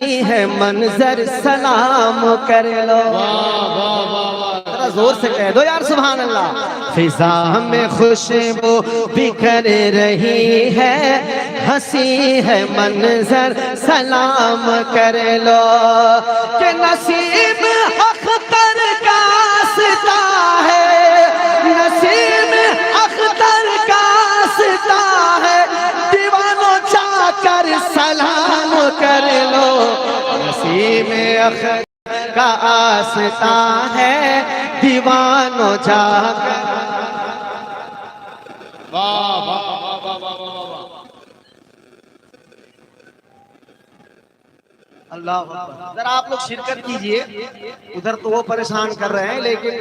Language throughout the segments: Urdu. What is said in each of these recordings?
ہے منظر سلام کر لو. ذرا زور سے کہہ دو یار سبحان اللہ. فضا میں خوشبو بکھر رہی ہے، ہنسی ہے منظر سلام کر لو. کہ نسیم اختر کا آستا ہے، نسیم اختر کا آستا ہے، دیوانوں جا کر سلام کر لو. نسیم اختر کا آستا ہے، دیوانوں جا کر. اللہ اکبر. ذرا آپ لوگ شرکت کیجئے. ادھر تو وہ پریشان کر رہے ہیں، لیکن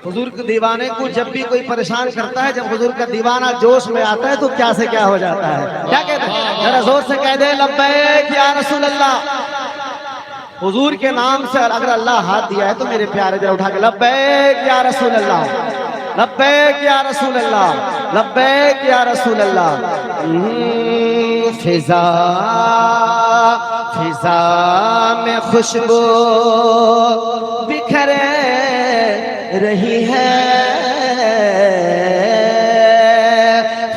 حضور کے دیوانے کو جب بھی کوئی پریشان کرتا ہے، جب حضور کا دیوانہ جوش میں آتا ہے تو کیا سے کیا ہو جاتا ہے. کیا کہتے ہیں؟ ذرا زور سے کہہ دے لبیک یا رسول اللہ. حضور کے نام سے اگر اللہ ہاتھ دیا ہے تو میرے پیارے ذرا اٹھا کے لبیک یا رسول اللہ، لبیک یا رسول اللہ، لبیک یا رسول اللہ. فضا میں خوشبو بکھر رہی ہے،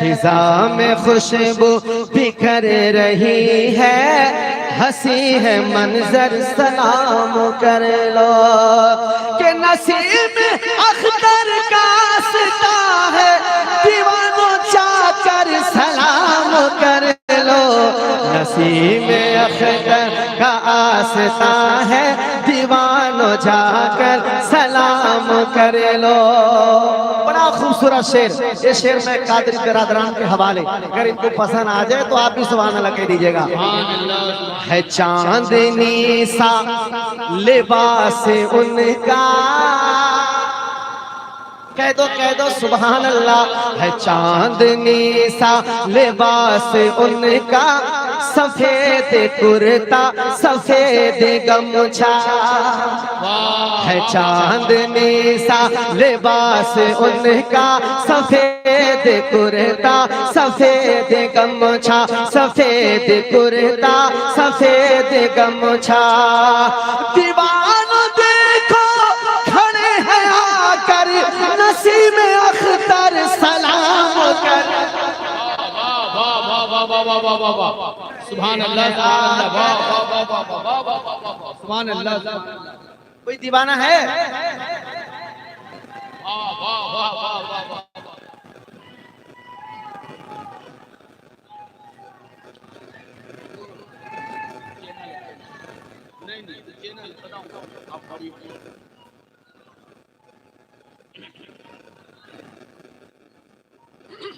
فضا میں خوشبو بکھر رہی ہے، ہنسی ہے منظر سلام کر لو. کہ نسیم اختر کا آستا ہے، دیوانوں جا کر سلام کر لو. نسیم اختر کا آستا ہے، دیوانوں جا کر سلام کر لو. بڑا خوبصورت شعر. یہ شعر میں قادری برادران کے حوالے، اگر ان کو پسند آ جائے تو آپ بھی سبحان اللہ کہہ دیجئے گا. ہے چاندنی سا لباس ان کا، کہہ دو سبحان اللہ. ہے چاندنی سا لباس ان کا، سفید کرتا سفید گمچھا. ہے چاندنی سا لباس ان کا، سفید کرتا سفید گمچھا، سفید کرتا سفید گمچھا. دیوانوں دیکھو کھڑے ہیں آ کر، نسیم اختر سلام کر. سبحان اللہ سبحان اللہ. کوئی دیوانہ ہے؟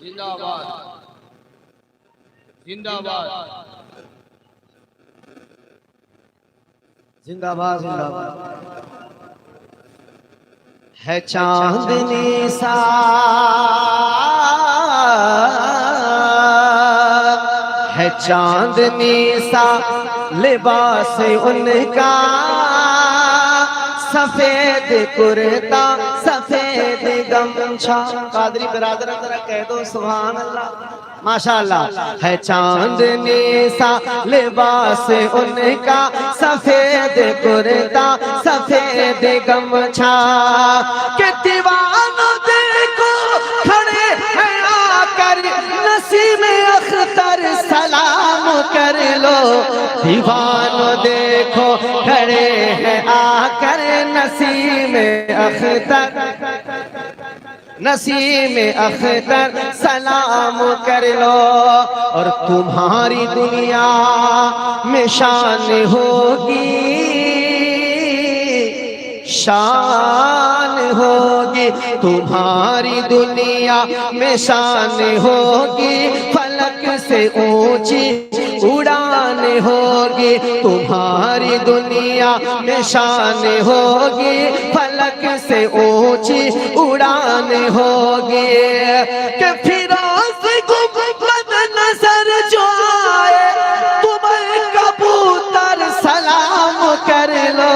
زندہ باد زندہ باد زندہ باد زندہ باد. ہے چاندنی سا ہے چاندنی سا لباس ان کا، سفید کرتا سفید گمچھا. قادری برادر ذرا کہہ دو سبحان اللہ ماشاءاللہ. ہے چاندنی سا لباس ان کا، سفید کرتا سفید گمچھا. کہ دیوانوں دیکھو کھڑے ہیں آ کر، نسیم اختر سلام کر لو. دیوانوں دیکھو کھڑے ہیں آ کر، نسیم اختر نسیم اختر سلام کر لو. اور تمہاری دنیا میں شان ہوگی، شان ہوگی تمہاری دنیا میں شان ہوگی. فلک سے اونچی اڑان ہوگی تمہاری دنیا میں شان ہوگی. فلک سے اونچی اڑان ہوگی. کہ فیروز گنبد نظر جو آئے، تمہیں کبوتر سلام کر لو.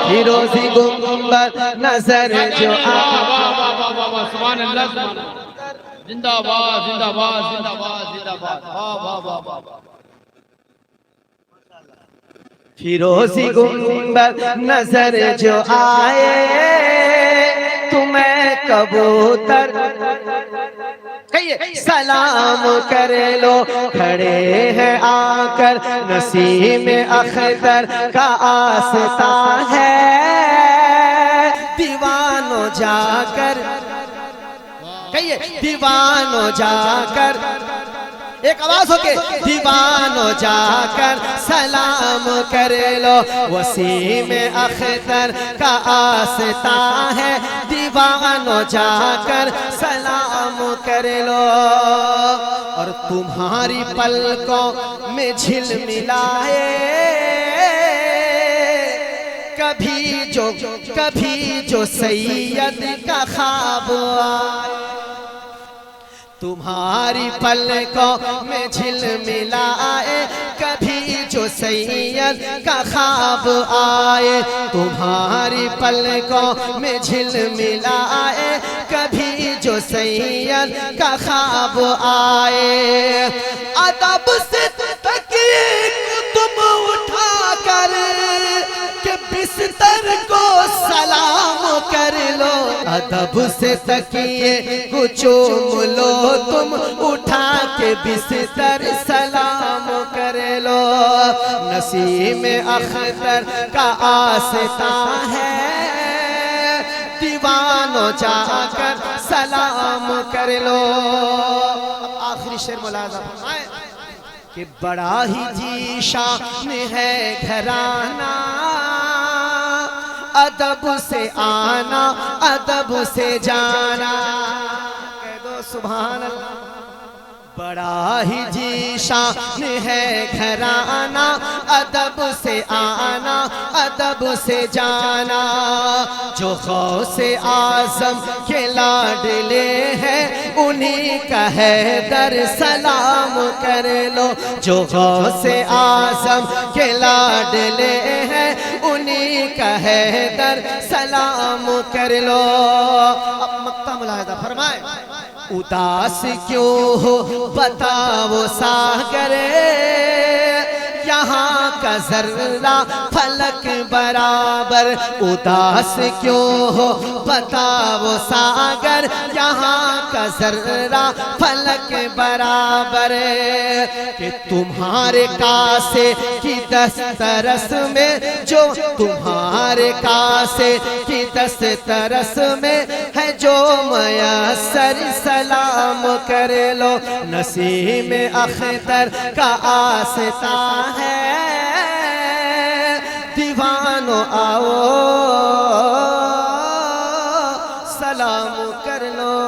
فیروزی گنبد نظر جو آئے. سبحان اللہ. زندہ باد زندہ باد زندہ باد زندہ باد. فیروزی گنبد نظر جو آئے تمہیں کبوتر سلام کر لو، کھڑے ہیں آ کر نسیم اختر کا آستاں ہے، دیوانوں جا کر کہیے دیوانوں جا کر، ایک آواز ہو کے دیوانوں جا کر سلام کر لو، وسیم اختر کا آستاں ہے، دیوانوں جا کر سلام کر لو، اور تمہاری پلکوں میں جھلملائے کبھی جو سید کا خواب آئے، تمہاری پلکوں میں جھلملائے کبھی جو سید کا خواب آئے، تمہاری پلکوں میں جھلملائے کبھی جو سید کا خواب آئے، ادب سے تکیے تم اٹھا کر کہ بستر کو سلام کر لو، ادب سے تکیے کو چوم لو تم اٹھا کے بستر سلام کر لو، نسیم اختر کا آستاں ہے، دیوانوں جا کر سلام کر لو۔ اب آخری شعر ملاحظہ فرمائیں کہ بڑا ہی جی شان ہے گھرانہ، ادب سے آنا ادب سے جانا، کہہ دو سبحان اللہ۔ بڑا ہی جی شان ہے گھرانہ، ادب سے آنا ادب سے جانا، جو غوث اعظم کے لاڈلے ہیں انہی کا حیدر سلام کر لو، جو غوث اعظم کے لاڈلے ہیں انہی کا حیدر سلام کر لو۔ اب مقطع ملاحظہ فرمائیں، اداس کیوں ہو بتاؤ ساگر، یہاں کا ذرہ فلک برابر، اداس کیوں ہو بتاؤ ساگر، یہاں کا ذرہ فلک برابر، کہ تمہارے کاسے کی دسترس میں جو تمہارے کاسے کی دسترس میں ہے جو میسر سلام کر لو، نسیم اختر کا آستاں ہے، دیوانوں آؤ سلام کر لو۔